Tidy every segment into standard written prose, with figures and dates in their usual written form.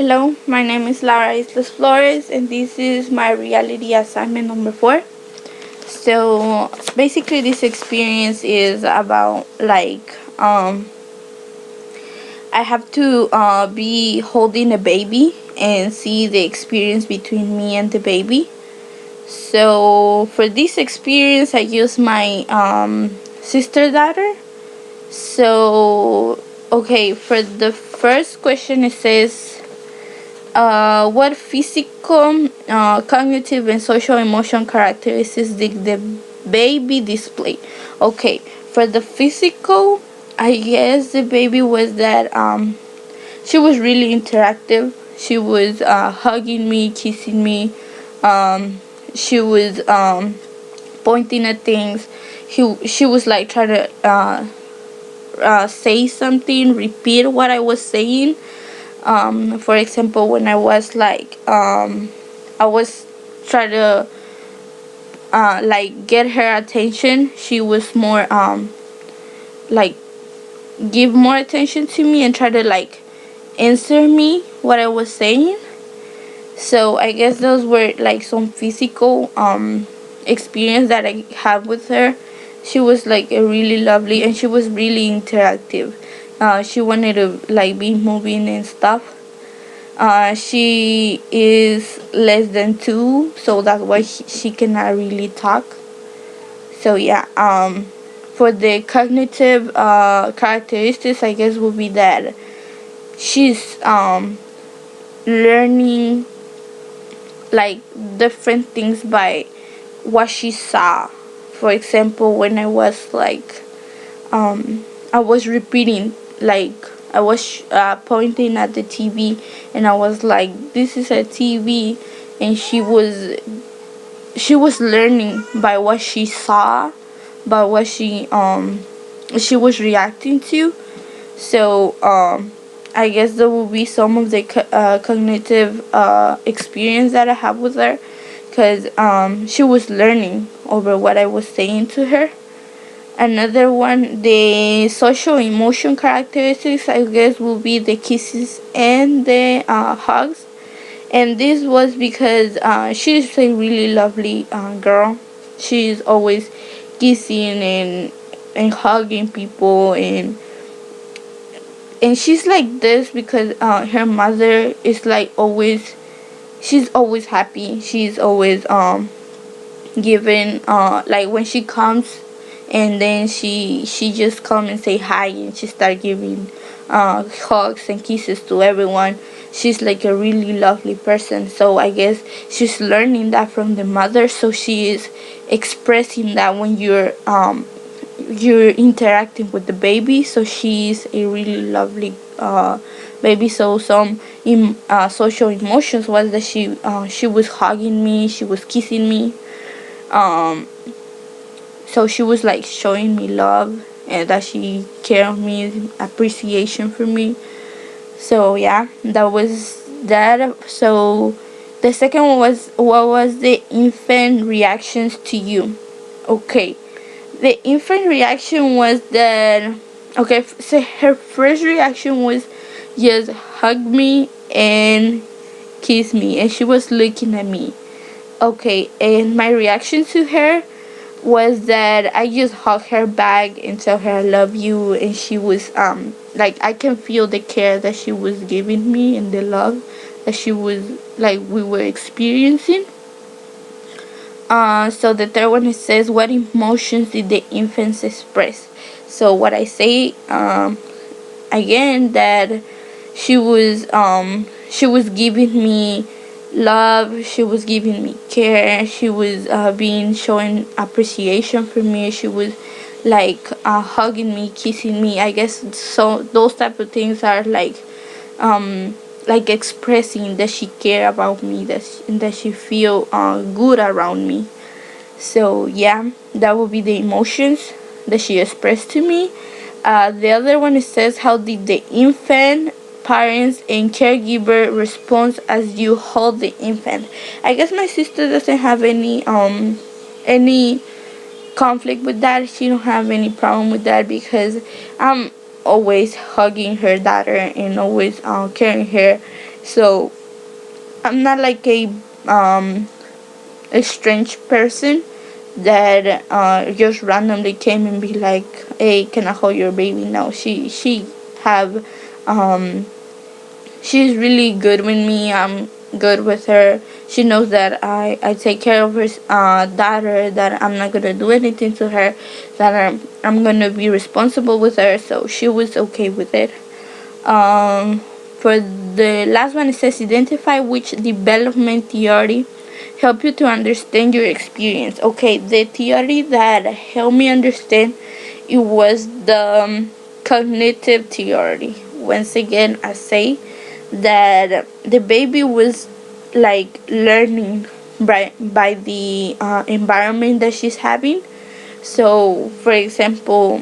Hello, my name is Laura Islas Flores, and this is my reality assignment number 4. So basically, this experience is about I have to be holding a baby and see the experience between me and the baby. So for this experience, I use my sister daughter. So okay, for the first question, it says, what physical, cognitive, and social emotion characteristics did the baby display? Okay, for the physical, I guess the baby was that she was really interactive. She was hugging me, kissing me. She was pointing at things. She was like trying to say something, repeat what I was saying. For example, when I was I was trying to get her attention. She was more like give more attention to me and try to answer me what I was saying. So I guess those were like some physical experience that I had with her. She was like a really lovely, and she was really interactive. She wanted to be moving and stuff. She is less than 2, so that's why she cannot really talk. So yeah, for the cognitive characteristics, I guess would be that she's learning like different things by what she saw. For example, when I was I was repeating, I was pointing at the TV, and I was like, "This is a TV," and she was learning by what she saw, by what she was reacting to. So I guess there will be some of the cognitive experience that I have with her, because she was learning over what I was saying to her. Another one, the social emotion characteristics, I guess, will be the kisses and the hugs. And this was because she's a really lovely girl. She's always kissing and hugging people, and she's like this because her mother is she's always happy. She's always giving when she comes, and then she just come and say hi, and she start giving hugs and kisses to everyone. She's like a really lovely person. So I guess she's learning that from the mother, so she is expressing that when you're interacting with the baby. So she's a really lovely baby. So some social emotions was that she was hugging me, she was kissing me. um so she was like showing me love, and that she care of me, appreciation for me. So yeah, that was that. So the second one was, what was the infant reactions to you? Okay, the infant reaction was that, okay, so her first reaction was just hug me and kiss me, and she was looking at me. Okay, and my reaction to her was that I just hugged her back and tell her I love you, and she was I can feel the care that she was giving me and the love that she was we were experiencing. So the third one, it says, what emotions did the infants express? So what I say again, that she was giving me love, she was giving me care, she was being showing appreciation for me, she was hugging me, kissing me. I guess so those type of things are expressing that she care about me, that she feel good around me. So yeah, that would be the emotions that she expressed to me. The other one, it says, how did the infant, parents, and caregiver respond as you hold the infant? I guess my sister doesn't have any conflict with that. She don't have any problem with that, because I'm always hugging her daughter and always carrying her So I'm not like um a strange person that just randomly came and be like, hey, can I hold your baby? No, she have um she's really good with me. I'm good with her. She knows that I take care of her daughter, that I'm not gonna do anything to her, that I'm gonna be responsible with her. So she was okay with it. For the last one, it says identify which development theory help you to understand your experience. Okay, the theory that helped me understand, it was the cognitive theory. Once again, I say that the baby was like learning by the environment that she's having. So for example,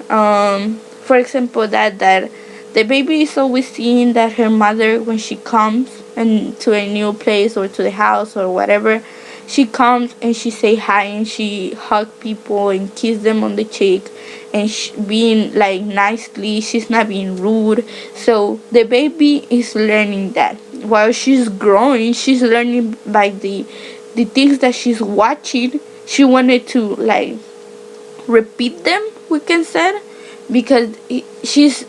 that the baby is always seeing that her mother, when she comes and to a new place or to the house or whatever, she comes and she say hi and she hug people and kiss them on the cheek, and being like nicely, she's not being rude. So the baby is learning that while she's growing. She's learning by the things that she's watching. She wanted to like repeat them, we can say, because she's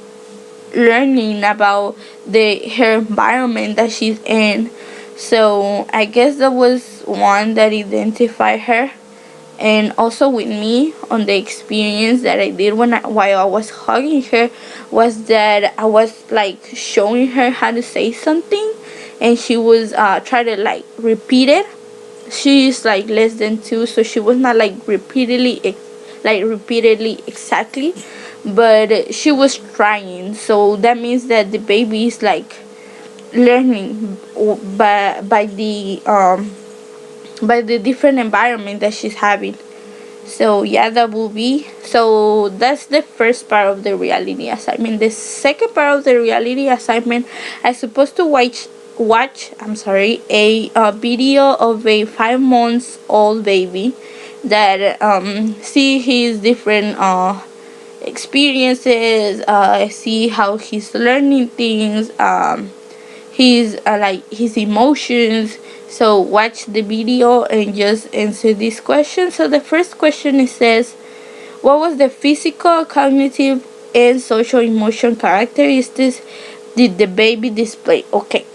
learning about the her environment that she's in. So I guess that was one that identified her. And also with me, on the experience that I did while I was hugging her, was that I was like showing her how to say something, and she was trying to like repeat it. She's like less than 2, so she was not like repeatedly exactly, but she was trying. So that means that the baby is like learning by the different environment that she's having. So yeah, that will be, so that's the first part of the reality assignment. The second part of the reality assignment, I supposed to watch a video of a 5 months old baby that see his different experiences, see how he's learning things, his like his emotions. So watch the video and just answer this question. So the first question, it says, what was the physical, cognitive, and social emotion characteristics did the baby display? Okay,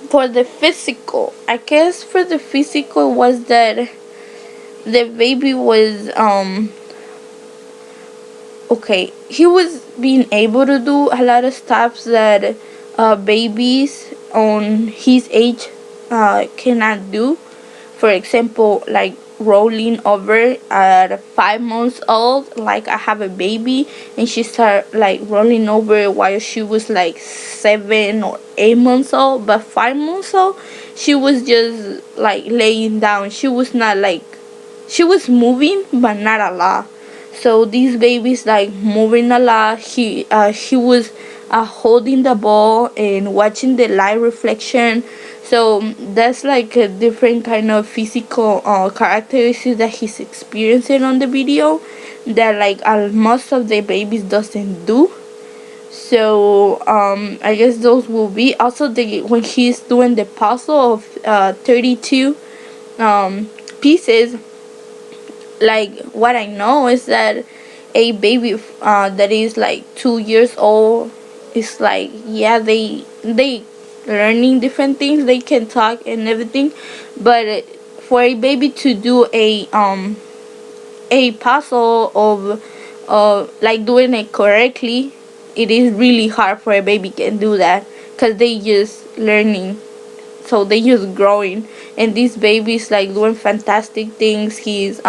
for the physical, I guess for the physical was that the baby was okay, he was being able to do a lot of stuff that babies on his age cannot do. For example, like rolling over at 5 months old. Like I have a baby and she started like rolling over while she was like 7 or 8 months old, but 5 months old she was just like laying down. She was not like, she was moving but not a lot. So these babies like moving a lot. He was holding the ball and watching the light reflection. So that's like a different kind of physical characteristics that he's experiencing on the video that like most of the babies doesn't do. So I guess those will be also the when he's doing the puzzle of 32 pieces. Like what I know is that a baby that is like 2 years old is like, yeah, they learning different things, they can talk and everything, but for a baby to do a puzzle of like doing it correctly, it is really hard for a baby can do that because they just learning, so they just growing. And this baby is like doing fantastic things. He's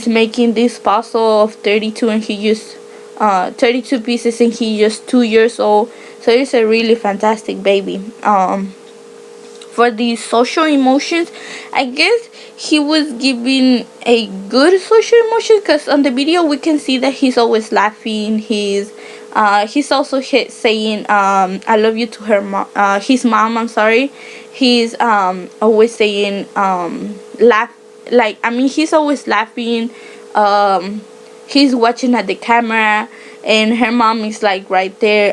making this puzzle of 32 and he just 32 pieces and he just 2 years old. So it's a really fantastic baby. For the social emotions, I guess he was giving a good social emotion because on the video we can see that he's always laughing. He's also saying I love you to his mom, I'm sorry. He's always saying laugh, like, I mean, he's always laughing. He's watching at the camera and her mom is like right there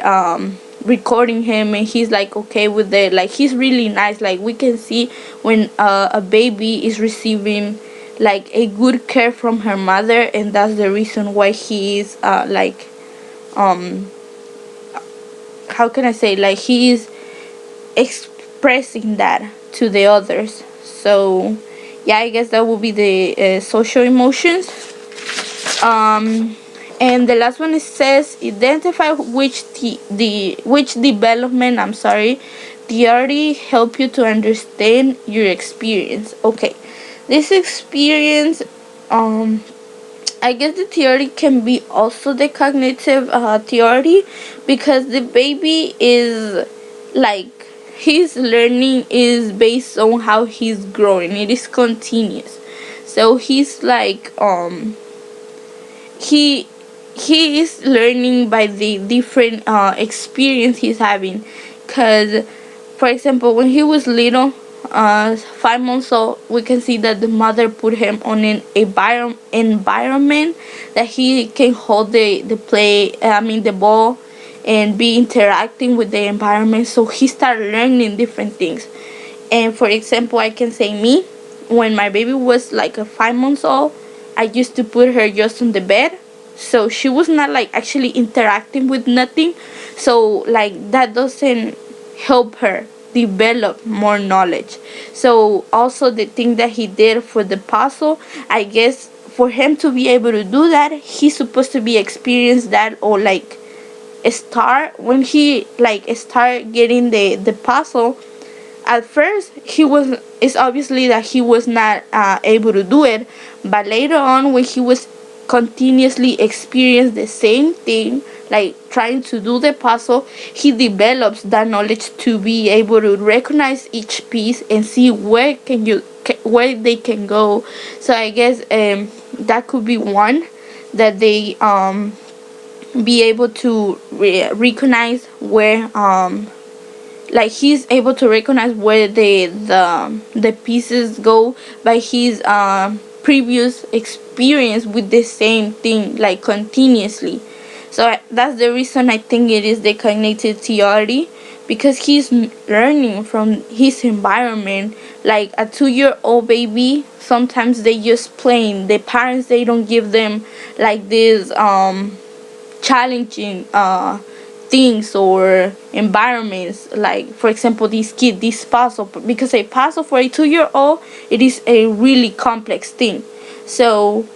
recording him, and he's like okay with it. Like he's really nice. Like we can see when a baby is receiving like a good care from her mother, and that's the reason why he is like um how can I say, like he is expressing that to the others. So yeah, I guess that would be the social emotions. um and the last one, it says identify which which development, I'm sorry, theory help you to understand your experience. Okay, this experience, um I guess the theory can be also the cognitive theory, because the baby is like, his learning is based on how he's growing. It is continuous. So he's like he he is learning by the different experience he's having. Because for example, when he was little, 5 months old, we can see that the mother put him on an environment that he can hold the ball, and be interacting with the environment, so he started learning different things. And for example, I can say me, when my baby was like a 5 months old, I used to put her just on the bed, so she was not like actually interacting with nothing. So like that doesn't help her develop more knowledge. So also the thing that he did for the puzzle, I guess for him to be able to do that, he's supposed to be experienced that, or like start when he like start getting the puzzle. At first he was, it's obviously that he was not able to do it, but later on when he was continuously experience the same thing, like trying to do the puzzle, he develops that knowledge to be able to recognize each piece and see where they can go. So I guess that could be one, that they be able to recognize where like he's able to recognize where the pieces go by his previous experience with the same thing, like continuously. So that's the reason I think it is the cognitive theory, because he's learning from his environment. Like a 2-year-old baby, sometimes they just playing, the parents, they don't give them like this challenging things or environments. Like for example, this puzzle, because a puzzle for a 2-year-old, it is a really complex thing. So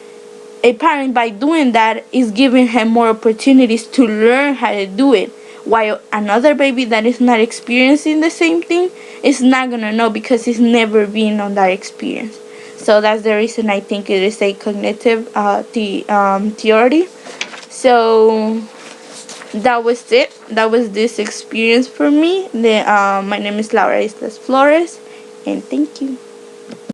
a parent, by doing that, is giving him more opportunities to learn how to do it, while another baby that is not experiencing the same thing is not gonna know, because it's never been on that experience. So that's the reason I think it is a cognitive theory. So that was it. That was this experience for me. My name is Laura Islas Flores, and thank you.